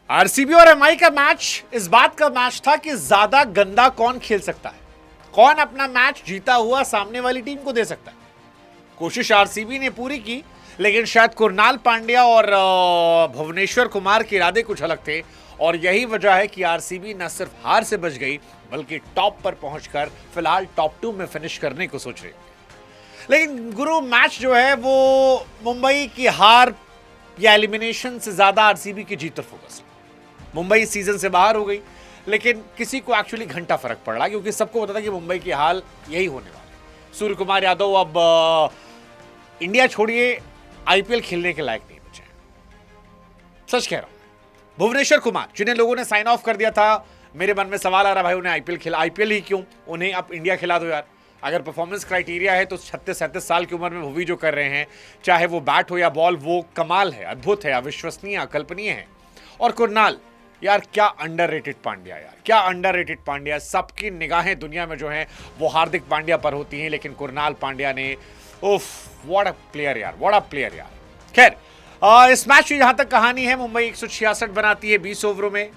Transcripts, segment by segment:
RCB और MI का match इस बात का मैच था कि ज्यादा गंदा कौन खेल सकता है, कौन अपना मैच जीता हुआ सामने वाली टीम को दे सकता है। कोशिश आरसीबी ने पूरी की, लेकिन शायद कुरनाल पांड्या और भुवनेश्वर कुमार के इरादे कुछ अलग थे और यही वजह है कि आरसीबी न सिर्फ हार से बच गई बल्कि टॉप पर पहुंचकर फिलहाल टॉप 2 में फिनिश करने को सोच रही है। लेकिन गुरु, मैच जो है वो मुंबई की हार या एलिमिनेशन से ज्यादा आरसीबी की जीत पर फोकस है। मुंबई सीजन से बाहर हो गई, लेकिन किसी को एक्चुअली घंटा फर्क पड़ रहा, क्योंकि सबको पता था कि मुंबई की हाल यही होने वाली है। सूर्य कुमार यादव अब इंडिया छोड़िए आईपीएल खेलने के लायक नहीं बचे। सच कह रहा हूं। भुवनेश्वर कुमार, जिन्हें लोगों ने साइन ऑफ कर दिया था, मेरे मन में सवाल आ रहा, भाई उन्हें आईपीएल खेला, आईपीएल ही क्यों, उन्हें अब इंडिया खिला दो यार। अगर परफॉर्मेंस क्राइटेरिया है तो 36-37 साल की उम्र में भुवी जो कर रहे हैं, चाहे वो बैट हो या बॉल, वो कमाल है, अद्भुत है, अविश्वसनीय, अकल्पनीय है। और कुरनाल, यार क्या अंडररेटेड पांड्या, यार क्या अंडररेटेड पांड्या। सबकी निगाहें दुनिया में जो हैं वो हार्दिक पांड्या पर होती हैं, लेकिन कुरनाल पांड्या ने, उफ, व्हाट अ प्लेयर यार, व्हाट अ प्लेयर यार। खैर, इस मैच की जहां तक कहानी है, मुंबई 166 बनाती है 20 ओवरों में।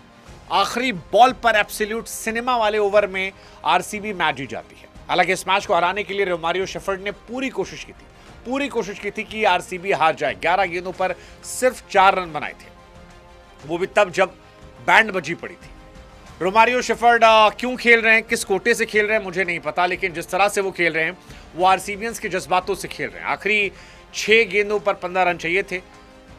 आखिरी बॉल पर एब्सोल्यूट सिनेमा वाले ओवर में आरसीबी मैच जीत जाती है। हालांकि इस मैच को हराने के लिए रोमारियो शेफर्ड ने पूरी कोशिश की थी कि आरसीबी हार जाए। 11 गेंदों पर सिर्फ 4 रन बनाए थे, वो भी तब जब बैंड बजी पड़ी थी। रोमारियो शेफर्ड क्यों खेल रहे हैं, किस कोटे से खेल रहे हैं, मुझे नहीं पता, लेकिन जिस तरह से वो खेल रहे हैं वो आरसीबियंस के जज्बातों से खेल रहे हैं। आखिरी 6 गेंदों पर 15 रन चाहिए थे।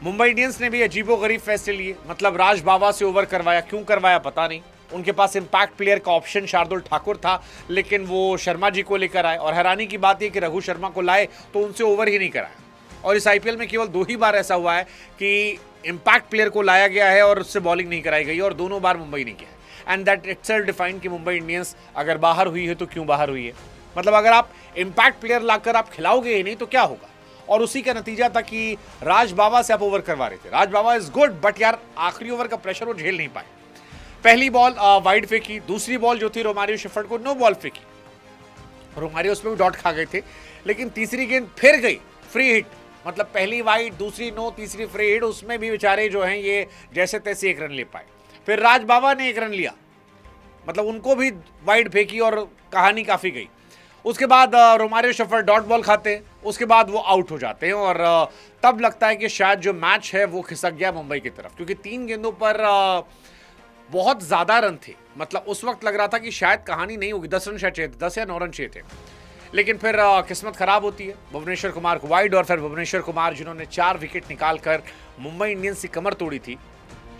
मुंबई इंडियंस ने भी अजीबोगरीब फैसले लिए, मतलब राज बाबा से ओवर करवाया, क्यों करवाया पता नहीं। उनके पास इंपैक्ट प्लेयर का ऑप्शन शार्दुल ठाकुर था, लेकिन वो शर्मा जी को लेकर आए, और हैरानी की बात यह कि रघु शर्मा को लाए तो उनसे ओवर ही नहीं कराया। और इस आईपीएल में केवल 2 ही बार ऐसा हुआ है कि इंपैक्ट प्लेयर को लाया गया है और उससे बॉलिंग नहीं कराई गई, और दोनों बार मुंबई ने किया है। एंड दैट इटसेल्फ डिफाइन कि मुंबई इंडियंस अगर बाहर हुई है तो क्यों बाहर हुई है। मतलब अगर आप इंपैक्ट प्लेयर लाकर आप खिलाओगे ही नहीं तो क्या होगा। और उसी का नतीजा था कि राज बाबा से आप ओवर करवा रहे थे। राज बाबा इज गुड, बट यार आखिरी ओवर का प्रेशर वो झेल नहीं पाए। पहली बॉल वाइड फेंकी, दूसरी बॉल जो थी रोमारियो शेफर्ड को नो बॉल फेंकी, रोमारियो उसमें भी डॉट खा गए थे, लेकिन तीसरी गेंद फिर गई फ्री हिट। मतलब पहली वाइड, दूसरी नो, तीसरी फ्री हिट, उसमें भी बेचारे जो हैं ये जैसे तैसे 1 रन ले पाए। फिर राज बाबा ने 1 रन लिया, मतलब उनको भी वाइड फेंकी और कहानी काफी गई। उसके बाद रोमारियो शेफर्ड डॉट बॉल खाते हैं, उसके बाद वो आउट हो जाते हैं, और तब लगता है कि शायद जो मैच है वो खिसक गया मुंबई की तरफ, क्योंकि 3 गेंदों पर बहुत ज्यादा रन थे। मतलब उस वक्त लग रहा था कि शायद कहानी नहीं होगी, 10 रन शायद चाहिए थे, 10 या 9 रन चाहिए थे। लेकिन फिर किस्मत खराब होती है, भुवनेश्वर कुमार को वाइड, और फिर भुवनेश्वर कुमार जिन्होंने 4 विकेट निकालकर मुंबई इंडियंस की कमर तोड़ी थी,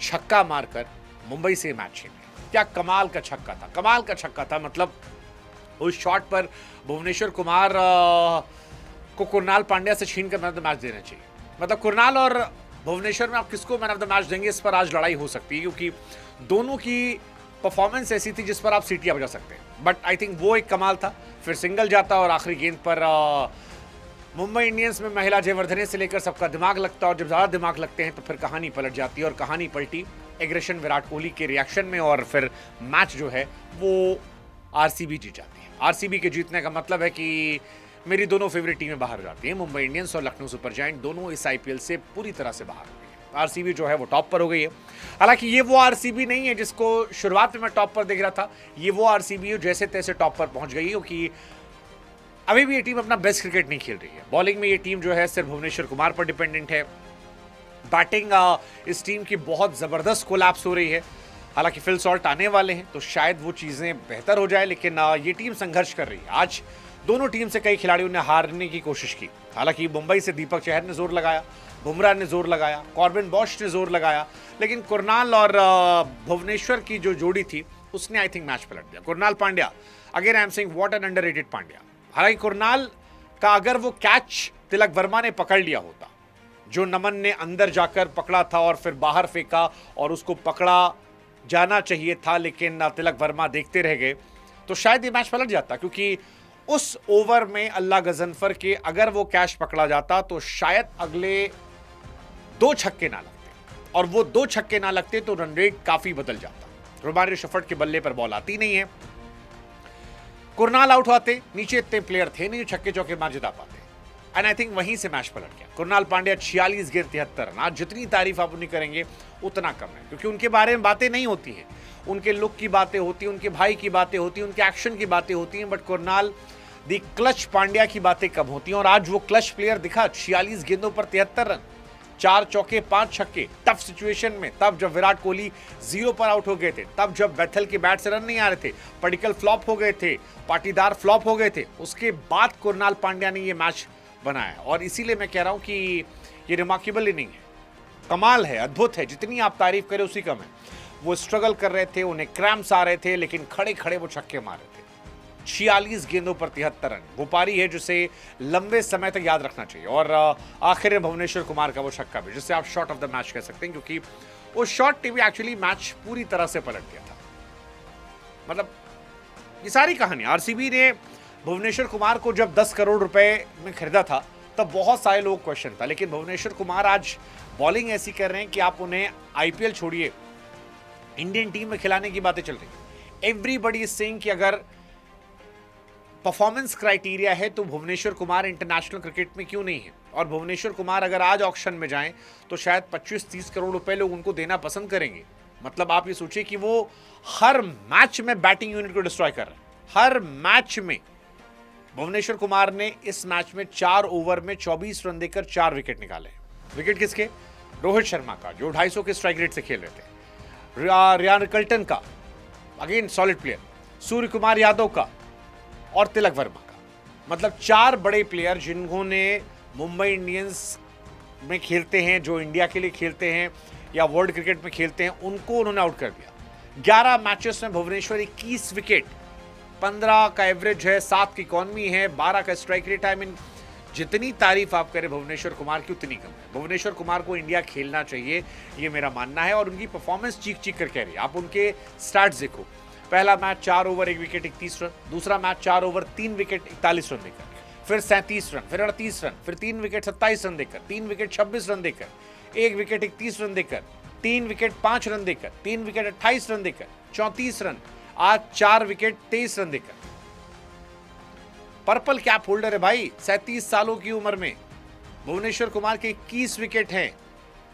छक्का मारकर मुंबई से मैच छीन लिया। क्या कमाल का छक्का था, कमाल का छक्का था। मतलब उस शॉट पर भुवनेश्वर कुमार को कुरनाल पांड्या से छीन कर मैन ऑफ द मैच देना चाहिए। मतलब कुरनाल और भुवनेश्वर में आप किसको मैन ऑफ द मैच देंगे, इस पर आज लड़ाई हो सकती है, क्योंकि दोनों की परफॉर्मेंस ऐसी थी जिस पर आप सीटियां बजा सकते हैं। बट आई थिंक वो एक कमाल था। फिर सिंगल जाता और आखिरी गेंद पर मुंबई इंडियंस में महिला जयवर्धने से लेकर सबका दिमाग लगता है, और जब ज़्यादा दिमाग लगते हैं तो फिर कहानी पलट जाती है, और कहानी पलटी एग्रेशन विराट कोहली के रिएक्शन में, और फिर मैच जो है वो आरसीबी जीत जाती है। आरसीबी के जीतने का मतलब है कि मेरी दोनों फेवरेट टीमें बाहर जाती हैं, मुंबई इंडियंस और लखनऊ सुपर जायंट, दोनों इस आईपीएल से पूरी तरह से बाहर हो गई है। आरसीबी जो है वो टॉप पर हो गई है। हालांकि ये वो आरसीबी नहीं है जिसको शुरुआत में मैं टॉप पर देख रहा था, ये वो आरसीबी है जैसे तैसे टॉप पर पहुंच गई है, क्योंकि अभी भी ये टीम अपना बेस्ट क्रिकेट नहीं खेल रही है। बॉलिंग में ये टीम जो है सिर्फ भुवनेश्वर कुमार पर डिपेंडेंट है। बैटिंग इस टीम की बहुत जबरदस्त कोलैप्स हो रही है। हालांकि फिल सॉल्ट आने वाले हैं तो शायद वो चीजें बेहतर हो जाए, लेकिन ये टीम संघर्ष कर रही है। आज दोनों टीम से कई खिलाड़ियों ने हारने की कोशिश की। हालांकि मुंबई से दीपक चहर ने जोर लगाया, बुमराह ने जोर लगाया, कॉर्बिन बॉश ने जोर लगाया, लेकिन कुरनाल और भुवनेश्वर की जो जोड़ी थी उसने आई थिंक मैच पलट दिया। Krunal Pandya, again I am saying what an underrated Pandya. हालांकि कुरनाल का अगर वो कैच तिलक वर्मा ने पकड़ लिया होता, जो नमन ने अंदर जाकर पकड़ा था और फिर बाहर फेंका, और उसको पकड़ा जाना चाहिए था लेकिन तिलक वर्मा देखते रह गए, तो शायद ये मैच पलट जाता। क्योंकि उस ओवर में अल्लाह गजनफर के अगर वो कैच पकड़ा जाता तो शायद अगले 2 छक्के ना लगते, और वो 2 छक्के ना लगते तो रन रेट काफी बदल जाता। रोमारियो शेफर्ड के बल्ले पर बॉल आती नहीं है, कुरनाल आउट होते, नीचे इतने प्लेयर थे नहीं जो छक्के चौके मैच जिता पाते। एंड आई थिंक वहीं से मैच पलट गया। कुणाल पांड्या 46 गेंद 73 रन। आज जितनी तारीफ आप उन्हें करेंगे उतना कम है, क्योंकि उनके बारे में बातें नहीं होती हैं, उनके लुक की बातें होती हैं, उनके भाई की बातें होती हैं, उनके एक्शन की बातें होती हैं, but Kunal the clutch Pandya की बातें कम होती हैं। और आज वो क्लच प्लेयर दिखा, 46 गेंदों पर 73 रन, 4 चौके 5 छक्के, टफ सिचुएशन में, तब जब विराट कोहली 0 पर आउट हो गए थे, तब जब बैथल के बैट से रन नहीं आ रहे थे, पडिक्कल फ्लॉप हो गए थे, पाटीदार फ्लॉप हो गए थे, उसके बाद कुणाल पांड्या ने ये मैच बनाया। और इसीलिए मैं कह रहा हूं कि ये रिमार्केबल इनिंग है, कमाल है, अद्भुत है, जितनी आप तारीफ करें उसी कम है। वो स्ट्रगल कर रहे थे, उन्हें क्रैम्प्स आ रहे थे, लेकिन खड़े खड़े वो छक्के मार रहे थे। 46 गेंदों पर 73 रन, वो पारी है जिसे लंबे समय तक याद रखना चाहिए। और आखिर में भुवनेश्वर कुमार का वो छक्का भी, जिसे आप शॉट ऑफ द मैच कह सकते हैं, क्योंकि वो शॉट टीवी एक्चुअली मैच पूरी तरह से पलट गया था। मतलब ये सारी कहानी, आरसीबी ने भुवनेश्वर कुमार को जब 10 करोड़ रुपए में खरीदा था तब बहुत सारे लोग क्वेश्चन था, लेकिन भुवनेश्वर कुमार आज बॉलिंग ऐसी कर रहे हैं कि आप उन्हें आईपीएल छोड़िए, इंडियन टीम में खिलाने की बातें चल रही। एवरीबडी इज सेइंग कि अगर परफॉर्मेंस क्राइटेरिया है तो भुवनेश्वर कुमार इंटरनेशनल क्रिकेट में क्यों नहीं है। और भुवनेश्वर कुमार अगर आज ऑक्शन में जाएं तो शायद 25-30 करोड़ रुपए लोग उनको देना पसंद करेंगे। मतलब आप ये सोचिए कि वो हर मैच में बैटिंग यूनिट को डिस्ट्रॉय कर रहे हैं, हर मैच में। भुवनेश्वर कुमार ने इस मैच में 4 ओवर में 24 रन देकर 4 विकेट निकाले। विकेट किसके? रोहित शर्मा का, जो 250 के स्ट्राइक रेट से खेल रहे थे, रियान रिकल्टन का, again solid player, Surya Kumar Yadav का, और तिलक वर्मा का। मतलब 4 बड़े प्लेयर जिन्होंने मुंबई इंडियंस में खेलते हैं, जो इंडिया के लिए खेलते हैं या वर्ल्ड क्रिकेट में खेलते हैं, उनको उन्होंने आउट कर दिया। 11 मैचेस में भुवनेश्वर 21 विकेट, 15 का एवरेज है, 7 की इकॉनमी है, 12 का स्ट्राइक रेट है। आई मीन जितनी तारीफ आप करें भुवनेश्वर कुमार की उतनी कम है। भुवनेश्वर कुमार को इंडिया खेलना चाहिए, ये मेरा मानना है। और उनकी परफॉर्मेंस चीख चीख कर कह रही है। आप उनके स्टार्ट्स देखो, पहला मैच 4 ओवर 1 विकेट 31 रन, दूसरा मैच 4 ओवर 3 विकेट 41 रन देकर, फिर 37 रन, फिर 38 रन, फिर 3 विकेट 27 रन देकर, 3 विकेट 26 रन देकर, 1 विकेट 31 रन देकर, 3 विकेट 5 रन देकर, 3 विकेट 28 रन देकर, 34 रन, आज 4 विकेट 23 रन देकर। पर्पल कैप होल्डर है भाई, 37 सालों की उम्र में। भुवनेश्वर कुमार के 21 विकेट हैं,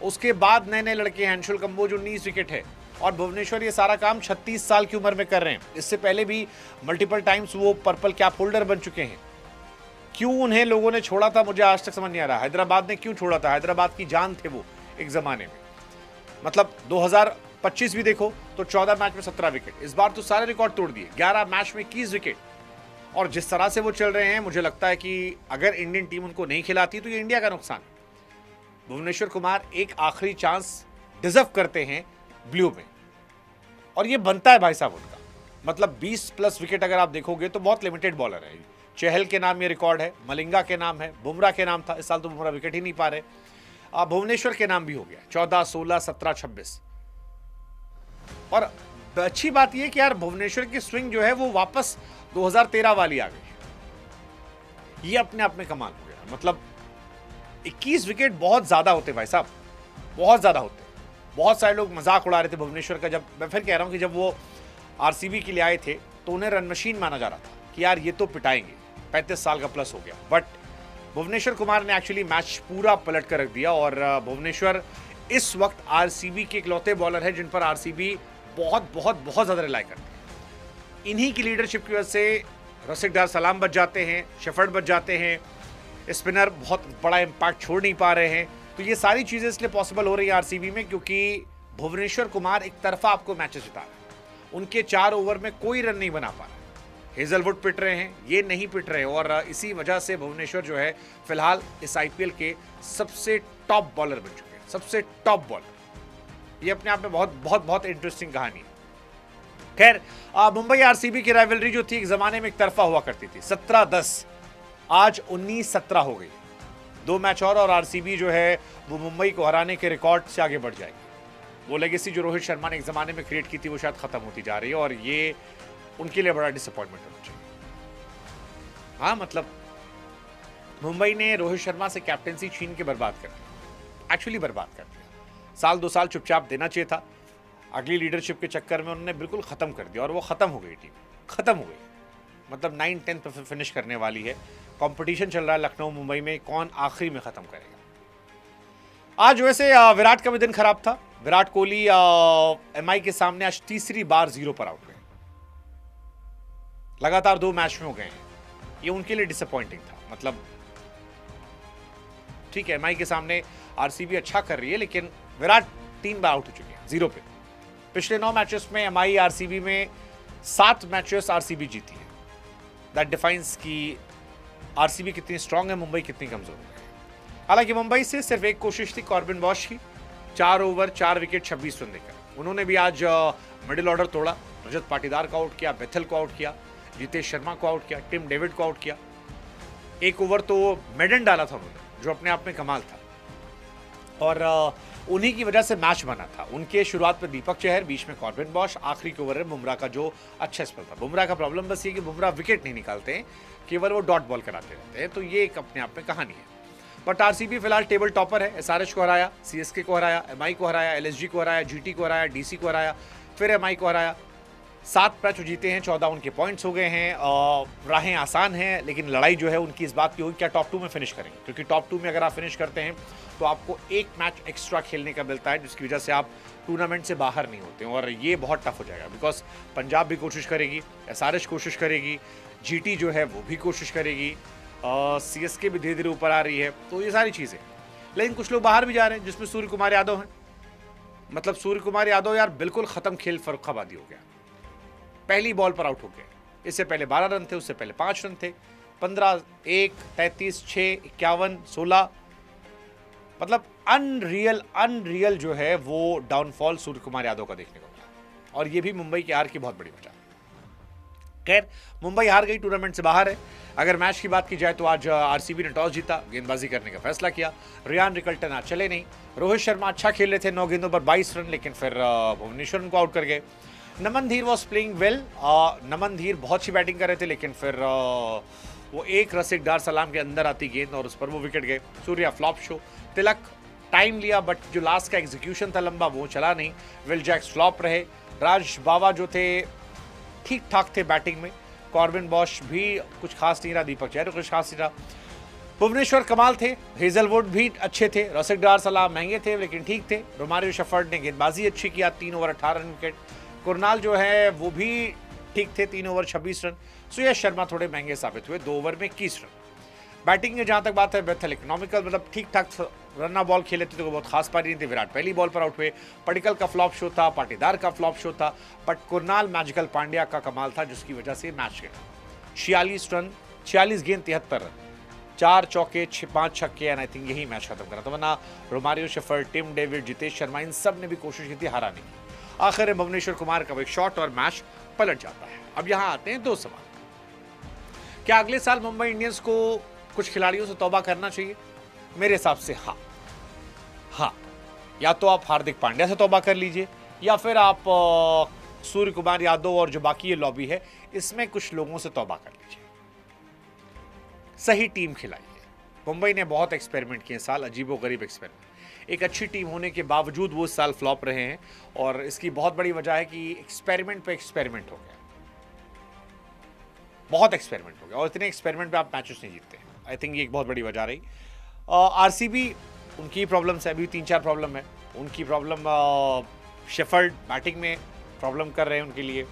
उसके बाद नए नए लड़के हैं, अंशुल कंबोज 19 विकेट है, और भुवनेश्वर ये सारा काम 36 साल की उम्र में कर रहे हैं। इससे पहले भी मल्टीपल टाइम्स वो पर्पल कैप होल्डर बन चुके हैं। क्यों उन्हें लोगों ने छोड़ा था, मुझे आज तक समझ नहीं आ रहा। हैदराबाद ने क्यों छोड़ा था? हैदराबाद की जान थे वो एक जमाने में। मतलब 2025 भी देखो तो 14 मैच में 17 विकेट, इस बार तो सारे रिकॉर्ड तोड़ दिए, 11 मैच में 21 विकेट। और जिस तरह से वो चल रहे हैं, मुझे लगता है कि अगर इंडियन टीम उनको नहीं खिलाती तो ये इंडिया का नुकसान है। भुवनेश्वर कुमार एक आखिरी चांस डिजर्व करते हैं ब्लू में, और ये बनता है भाई साहब उनका। मतलब 20+ विकेट अगर आप देखोगे तो बहुत लिमिटेड बॉलर है। चहल के नाम ये रिकॉर्ड है, मलिंगा के नाम है, बुमराह के नाम था, इस साल तो बुमराह विकेट ही नहीं पा रहे। भुवनेश्वर के नाम भी हो गया 14, 16, 17, 26। और अच्छी बात यह कि यार भुवनेश्वर की स्विंग जो है वो वापस 2013 वाली आ गई। ये अपने आप में कमाल हो गया। मतलब 21 विकेट बहुत ज्यादा होते भाई साहब, बहुत ज्यादा होते। बहुत सारे लोग मजाक उड़ा रहे थे भुवनेश्वर का। जब मैं फिर कह रहा हूं कि जब वो आरसीबी के लिए आए थे तो उन्हें रन मशीन माना जा रहा था कि यार ये तो पिटाएंगे, 35 साल का प्लस हो गया। बट भुवनेश्वर कुमार ने एक्चुअली मैच पूरा पलट कर रख दिया। और भुवनेश्वर इस वक्त आरसीबी के इकलौते बॉलर है जिन पर आरसीबी बहुत बहुत बहुत ज्यादा रिलाई करती है। इन्हीं की लीडरशिप की वजह से रसिक डार सलाम बच जाते हैं, शेफर्ड बच जाते हैं, स्पिनर बहुत बड़ा इम्पैक्ट छोड़ नहीं पा रहे हैं। तो ये सारी चीजें इसलिए पॉसिबल हो रही है आरसीबी में क्योंकि भुवनेश्वर कुमार एक तरफा आपको मैचेस जिता रहे हैं। उनके 4 ओवर में कोई रन नहीं बना पा रहा। हेजलवुड पिट रहे हैं, ये नहीं पिट रहे, और इसी वजह से भुवनेश्वर जो है फिलहाल इस आईपीएल के सबसे टॉप बॉलर बन चुके हैं, सबसे टॉप बॉलर। ये अपने आप में बहुत बहुत बहुत इंटरेस्टिंग कहानी है। खैर, मुंबई आरसीबी की राइवलरी जो थी एक जमाने में एक तरफा हुआ करती थी, 17-10, आज 19-17 हो गई। 2 मैच और आरसीबी जो है वो मुंबई को हराने के रिकॉर्ड से आगे बढ़ जाएगी। वो लेगेसी जो रोहित शर्मा ने एक जमाने में क्रिएट की थी वो शायद खत्म होती जा रही है, और ये उनके लिए बड़ा डिसअपॉइंटमेंट होना चाहिए। हाँ, मतलब मुंबई ने रोहित शर्मा से कैप्टेंसी छीन के बर्बाद कर दी, एक्चुअली बर्बाद कर दिया। साल 2 साल चुपचाप देना चाहिए था। अगली लीडरशिप के चक्कर में उन्होंने बिल्कुल खत्म कर दिया, और वो खत्म हो गई, टीम खत्म हो गई। मतलब 9-10 पे फिनिश करने वाली है। कंपटीशन चल रहा है लखनऊ मुंबई में, कौन आखिरी में खत्म करेगा। आज वैसे विराट का भी दिन खराब था। विराट कोहली एमआई के सामने आज तीसरी बार 0 पर आउट गए, लगातार 2 मैच में हो गए हैं। ये उनके लिए डिसअपॉइंटिंग था। मतलब ठीक है, एमआई के सामने आरसीबी अच्छा कर रही है, लेकिन विराट 3 बार आउट हो चुके हैं 0 पे। पिछले 9 मैचेस में एमआई आरसीबी में 7 मैचेस आरसीबी जीती है। दैट डिफाइंस कि आरसीबी कितनी स्ट्रांग है, मुंबई कितनी कमजोर है। हालांकि मुंबई से सिर्फ एक कोशिश थी कॉर्बिन बॉश की, 4 ओवर 4 विकेट 26 रन देकर। उन्होंने भी आज मिडिल ऑर्डर तोड़ा। रजत पाटीदार को आउट किया, बेथल को आउट किया, जितेश शर्मा को आउट किया, टिम डेविड को आउट किया। एक ओवर तो मेडन डाला था उन्होंने, जो अपने आप में कमाल था, और उन्हीं की वजह से मैच बना था। उनके शुरुआत में दीपक चहर, बीच में कॉर्बिन बॉश, आखिरी के ओवर में बुमराह का जो अच्छा स्पेल था। बुमराह का प्रॉब्लम बस ये कि बुमराह विकेट नहीं निकालते हैं, केवल वो डॉट बॉल कराते रहते हैं, तो ये एक अपने आप में कहानी है। बट आरसीबी फिलहाल टेबल टॉपर है। एसआरएच को हराया, सीएसके को हराया, एमआई को हराया, एलएसजी को हराया, जीटी को हराया, डीसी को हराया, फिर एमआई को हराया। 7 मैच जीते हैं, 14 उनके पॉइंट्स हो गए हैं। राहें आसान हैं, लेकिन लड़ाई जो है उनकी इस बात की होगी क्या टॉप 2 में फिनिश करेंगे, क्योंकि टॉप 2 में अगर आप फिनिश करते हैं तो आपको एक मैच एक्स्ट्रा खेलने का मिलता है, जिसकी वजह से आप टूर्नामेंट से बाहर नहीं होते हैं, और ये बहुत टफ हो जाएगा। बिकॉज पंजाब भी कोशिश करेगी, एसआरएच कोशिश करेगी, जीटी जो है वो भी कोशिश करेगी, सीएसके भी धीरे धीरे ऊपर आ रही है, तो ये सारी चीज़ें। लेकिन कुछ लोग बाहर भी जा रहे हैं, जिसमें सूर्य कुमार यादव हैं। मतलब सूर्य कुमार यादव यार बिल्कुल ख़त्म खेल फर्रुखाबादी हो गया, पहली बॉल पर आउट हो गए। इससे पहले 12 रन थे, उससे पहले 5 रन थे, 15, 1, 33, 6, 51, 16। मतलब अनरियल जो है वो डाउनफॉल सूर्य कुमार यादव का देखने को मिला, और ये भी मुंबई की हार की बहुत बड़ी वजह। खैर, मुंबई हार गई, टूर्नामेंट से बाहर है। अगर मैच की बात की जाए तो आज आरसीबी ने टॉस जीता, गेंदबाजी करने का फैसला किया। रियान रिकल्टन आज चले नहीं। रोहित शर्मा अच्छा खेल रहे थे, 9 गेंदों पर 22 रन, लेकिन फिर भुवनेश्वर उनको आउट कर गए। नमन धीर वॉज प्लेइंग वेल। नमन धीर बहुत अच्छी बैटिंग कर रहे थे, लेकिन फिर वो एक रसिक डार सलाम के अंदर आती गेंद और उस पर वो विकेट गए। Surya flop show. Tilak time लिया, बट जो लास्ट का एग्जीक्यूशन था लंबा, वो चला नहीं। विल जैक्स फ्लॉप रहे। राज बावा जो थे ठीक ठाक थे बैटिंग में। कॉर्बिन बॉश भी कुछ खास नहीं रहा, दीपक चहर कुछ खास नहीं रहा। भुवनेश्वर कमाल थे, हेजलवुड भी अच्छे थे, रसिक डार सलाम महंगे थे लेकिन ठीक थे। रोमारियो शेफर्ड ने गेंदबाजी अच्छी किया, 3 ओवर 18 रन विकेट। कुरनाल जो है वो भी ठीक थे, 3 ओवर 26 रन। सुयश शर्मा थोड़े महंगे साबित हुए, 2 ओवर में 21 रन। बैटिंग में जहां तक बात है, बेथल इकोनॉमिकल, मतलब ठीक ठाक रन बॉल खेले थे, तो बहुत खास पारी नहीं थी। विराट पहली बॉल पर आउट हुए। पडिक्कल का फ्लॉप शो था, पाटीदार का फ्लॉप शो था, बट कुरनाल मैजिकल पांड्या का कमाल था, जिसकी वजह से मैच गया। 46 रन, 46 गेंद 73 रन, 4 चौके 5 छक्के, एंड आई थिंक यही मैच खत्म करा था। वरना Romario Shepherd, Tim David, Jitesh Sharma, इन सब ने भी कोशिश की थी, हारा नहीं। आखिर में भुवनेश्वर कुमार का एक शॉट और मैच पलट जाता है। अब यहां आते हैं 2 सवाल। क्या अगले साल मुंबई इंडियंस को कुछ खिलाड़ियों से तौबा करना चाहिए? मेरे हिसाब से हाँ। या तो आप हार्दिक पांड्या से तौबा कर लीजिए, या फिर आप सूर्य कुमार यादव और जो बाकी ये लॉबी है, इसमें कुछ लोगों से तौबा कर लीजिए। सही टीम खिलाइए। मुंबई ने बहुत एक्सपेरिमेंट किए साल, अजीबोगरीब एक्सपेरिमेंट। एक अच्छी टीम होने के बावजूद वो इस साल फ्लॉप रहे हैं, और इसकी बहुत बड़ी वजह है कि एक्सपेरिमेंट पे एक्सपेरिमेंट हो गया, बहुत एक्सपेरिमेंट हो गया, और इतने एक्सपेरिमेंट पे आप मैचेस नहीं जीतते हैं। आई थिंक ये एक बहुत बड़ी वजह रही। आरसीबी, उनकी प्रॉब्लम्स है, अभी 3-4 प्रॉब्लम है उनकी। प्रॉब्लम शेफर्ड बैटिंग में प्रॉब्लम कर रहे हैं उनके लिए।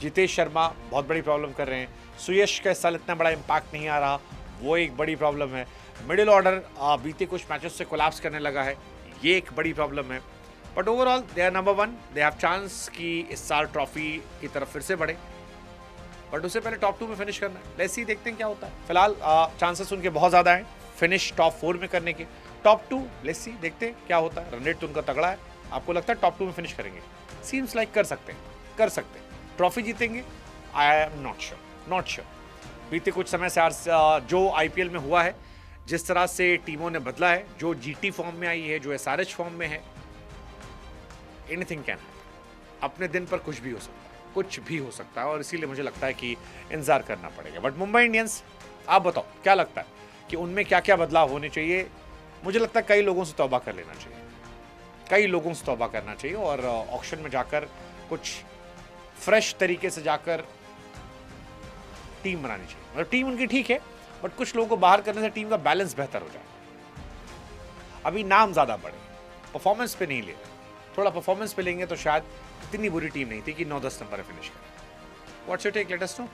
जितेश शर्मा बहुत बड़ी प्रॉब्लम कर रहे हैं। सुयश का इस साल इतना बड़ा इम्पैक्ट नहीं आ रहा, वो एक बड़ी प्रॉब्लम है। मिडिल ऑर्डर बीते कुछ मैचेस से कोलैप्स करने लगा है, ये एक बड़ी प्रॉब्लम है। But overall they are number 1, they have chance कि इस साल ट्रॉफी की तरफ फिर से बढ़े, बट उससे पहले टॉप 2 में फिनिश करना है। लेट्स सी, देखते हैं क्या होता है। फिलहाल चांसेस उनके बहुत ज़्यादा हैं फिनिश टॉप 4 में करने के। टॉप 2 लेट्स सी, देखते हैं क्या होता है। रन रेट तो उनका तगड़ा है। आपको लगता है टॉप 2 में फिनिश करेंगे? सीम्स लाइक कर सकते हैं। ट्रॉफी जीतेंगे? I am not sure. बीते कुछ समय से जो आईपीएल में हुआ है, जिस तरह से टीमों ने बदला है, जो जीटी फॉर्म में आई है, जो एसआरएच फॉर्म में है, एनीथिंग कैन हैपन। अपने दिन पर कुछ भी हो सकता है, और इसीलिए मुझे लगता है कि इंतजार करना पड़ेगा। बट मुंबई इंडियंस, आप बताओ क्या लगता है कि उनमें क्या क्या बदलाव होने चाहिए? मुझे लगता है कई लोगों से तौबा कर लेना चाहिए, और ऑक्शन में जाकर कुछ फ्रेश तरीके से जाकर टीम बनानी चाहिए। मतलब टीम उनकी ठीक है, बट कुछ लोगों को बाहर करने से टीम का बैलेंस बेहतर हो जाए। अभी नाम ज्यादा बढ़े, परफॉर्मेंस पे नहीं ले रहे। थोड़ा परफॉर्मेंस पे लेंगे तो शायद इतनी बुरी टीम नहीं थी कि 9-10 नंबर फिनिश करें। What's your take, let us no.